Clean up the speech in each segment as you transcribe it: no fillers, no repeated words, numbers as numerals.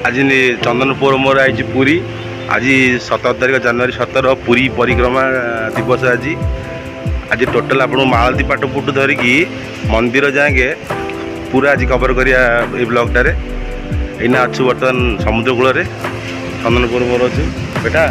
आज चंदनपुर मोर आई पुरी आज 17 तारीख जनवरी 17 पुरी परिक्रमा दिवस आज टोटाल आप मालती पाटपुट धरिकी मंदिर जाएंगे पूरा आज कवर करिया ए ब्लॉकटारे एना अच्छु बर्तमान समुद्र कूल चंदनपुर मोर अच्छे बेटा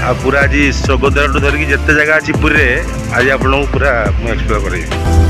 आ पूरा आज स्वर्गद्वार धरिकी जिते जगह अच्छी पुरी आज आपको पूरा एक्सप्लोर करेंगे।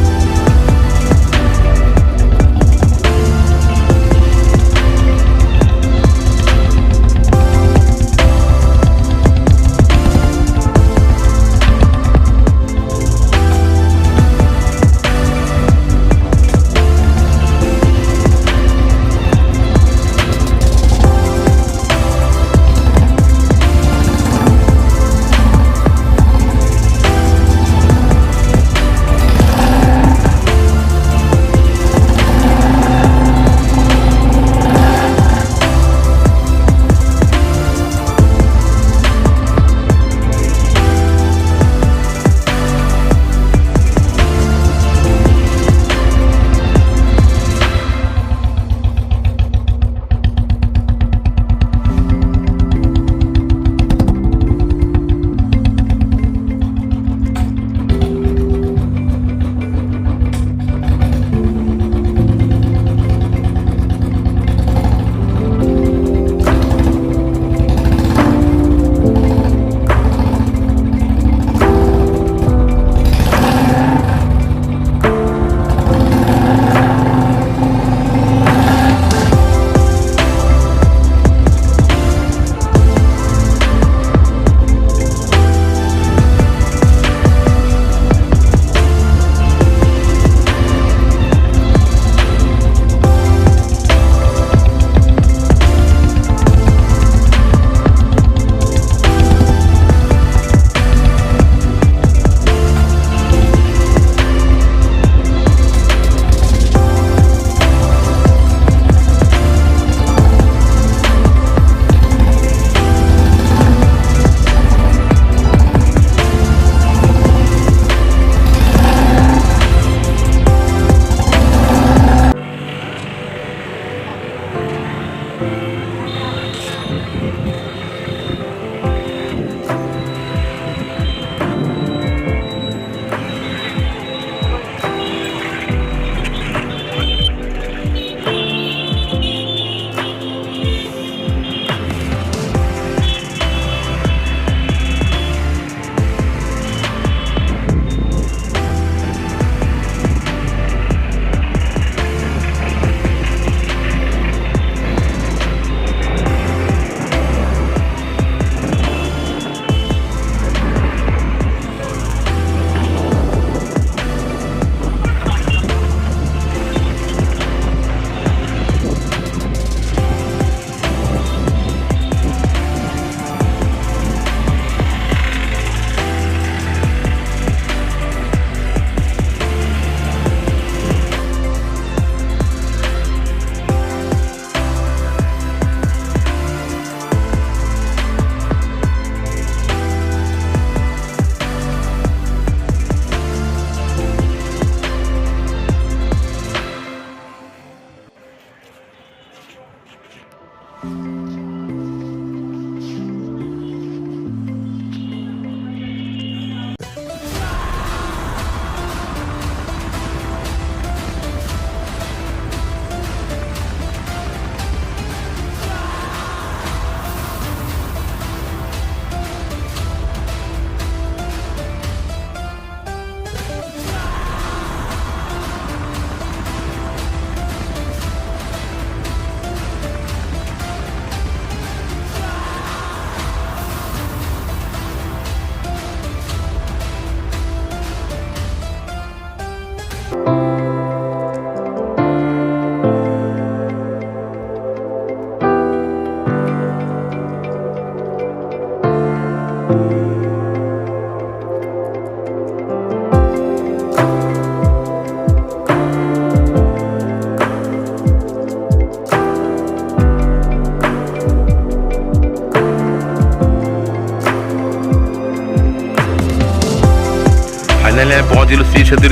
फाइनाली पहुँचलु श्री सेतु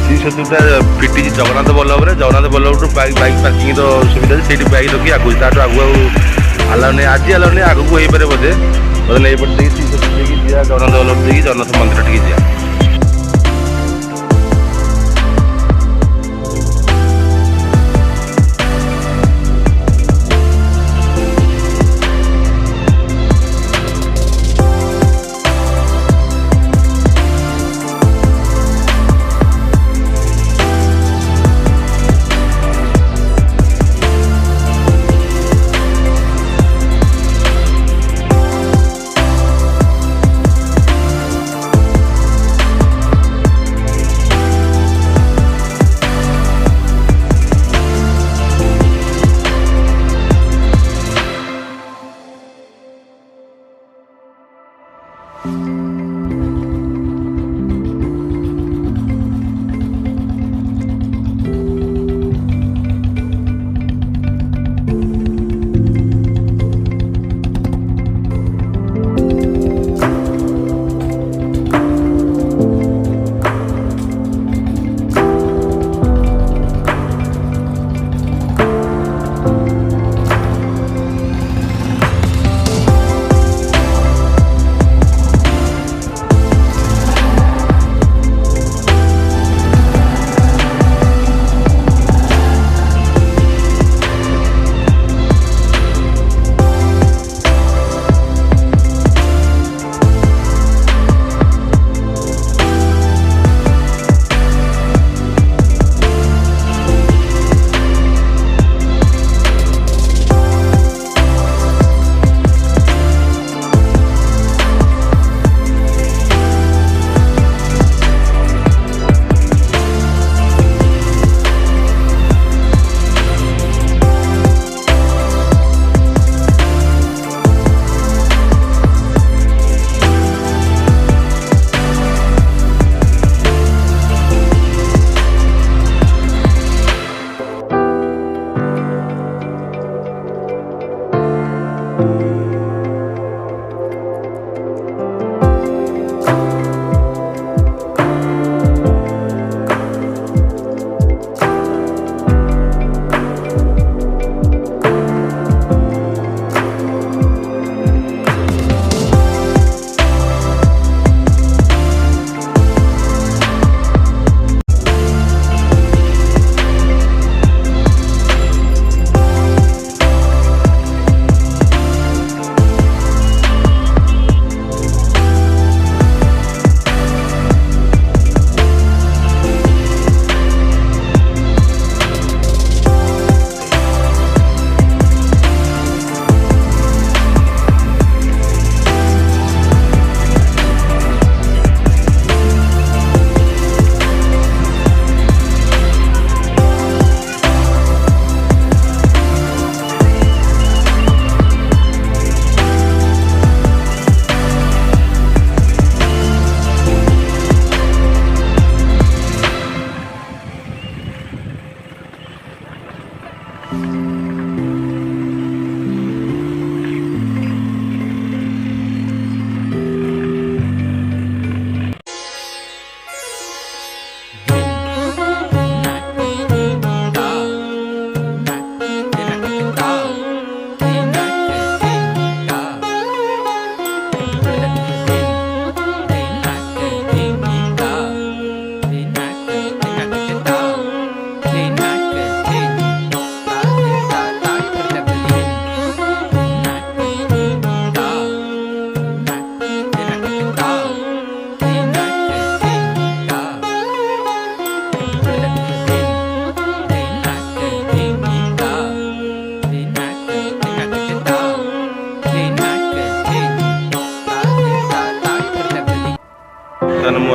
सी सेतुटा फिटी जगन्नाथ बल्लभ बाइक पार्किंग सुविधा से बाइक रखी आगू आगू आलाउ नहीं आज आलाउ नहीं आगू हो पारे बोधे बोधे नहीं पड़े सी सेतु देखिए जा जगन्नाथ बल्लभ देखिए जगन्नाथ मंदिर टी जा।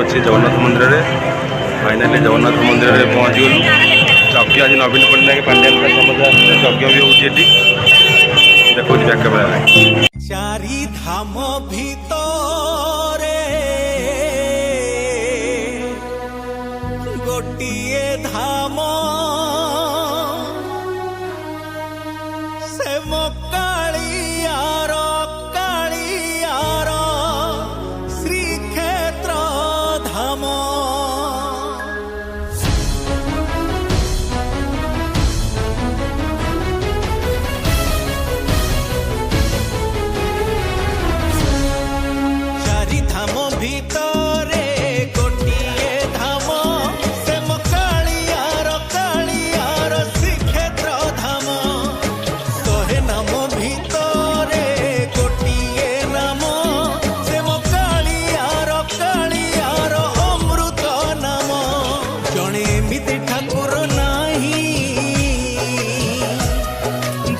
अच्छे जगन्नाथ मंदिर में फाइनाली जगन्नाथ मंदिर में पहुँच गलु। यज्ञ आज नवीन पट्टनायक पांड्यान समस्त यज्ञ भी होती देखो बैक कैमेरा चारि धाम भितरे गोटिए धाम से कालियार श्रीक्षेत्र धाम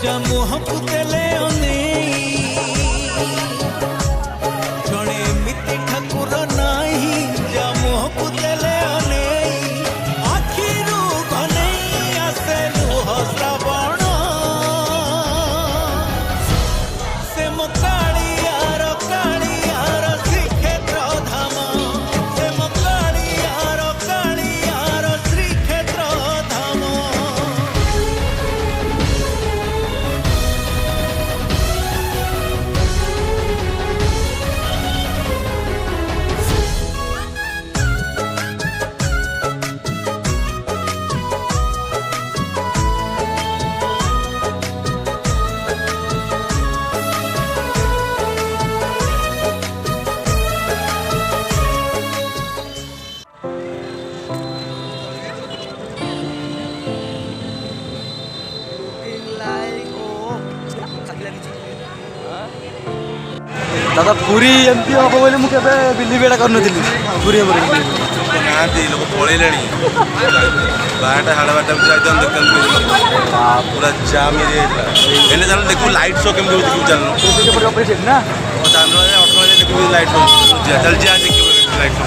राजा मुहंकु देले अनेई जणे एमिति ठाकुर नाही जा मुहंकु देले अनेई आखिरु घनेई आसे लुह श्रावण से मो कालियार श्रीक्षेत्र धाम से मो कालियार श्रीक्षेत्र धाम दादा पूरी एमपी हम बोले मुझे बिलीव एटा करन पूरी हम नाହାନ୍ତି लोक पळेलेଣି 12ଟା 12:30 ଭିତରେ ଦେଖନ୍ତୁ पूरा जाम ହେଇଯାଇଥିଲା ଏନେ ଚାଲ ଦେଖୁ ଲାଇଟ୍ ଶୋ କେମିତି ହଉଛି ଦେଖିବୁ ଚାଲୁ ऑपरेशन ना ଚାଲୁ 18 ବଜେ ଦେଖିବୁ ଲାଇଟ୍ ଶୋ ଚାଲ ଯା ଦେଖିବୁ ଲାଇଟ୍ ଶୋ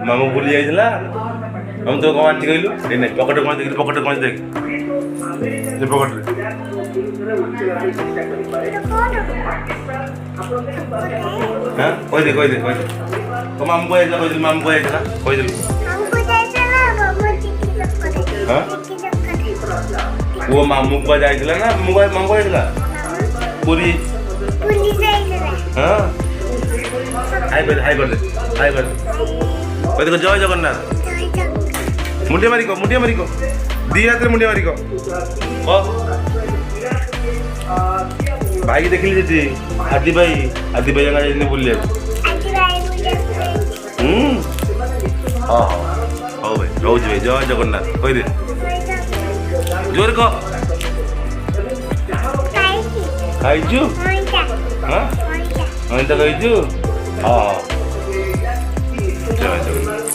मामू बुली जाइला हम तो कौन आंटी कहलु ए नहीं पॉकेट कौन देख पॉकेट कौन देख ये पॉकेट हां कोई दे तो मामू को आइला कोई दे हां वो मामू को जाइला ना मामू को आइला पूरी हां हाय कर दे जय जगन्नाथ मुंडिया मारी को दी हाथ मुंडिया मारी को भाई देख लीजिए आदि भाई जगह बुले हाँ हाँ भाई रोज भाई जय जगन्नाथ कह दे जोर कह खाइचु हाँ हाँ तो खाइचु हाँ जय जगन्नाथ।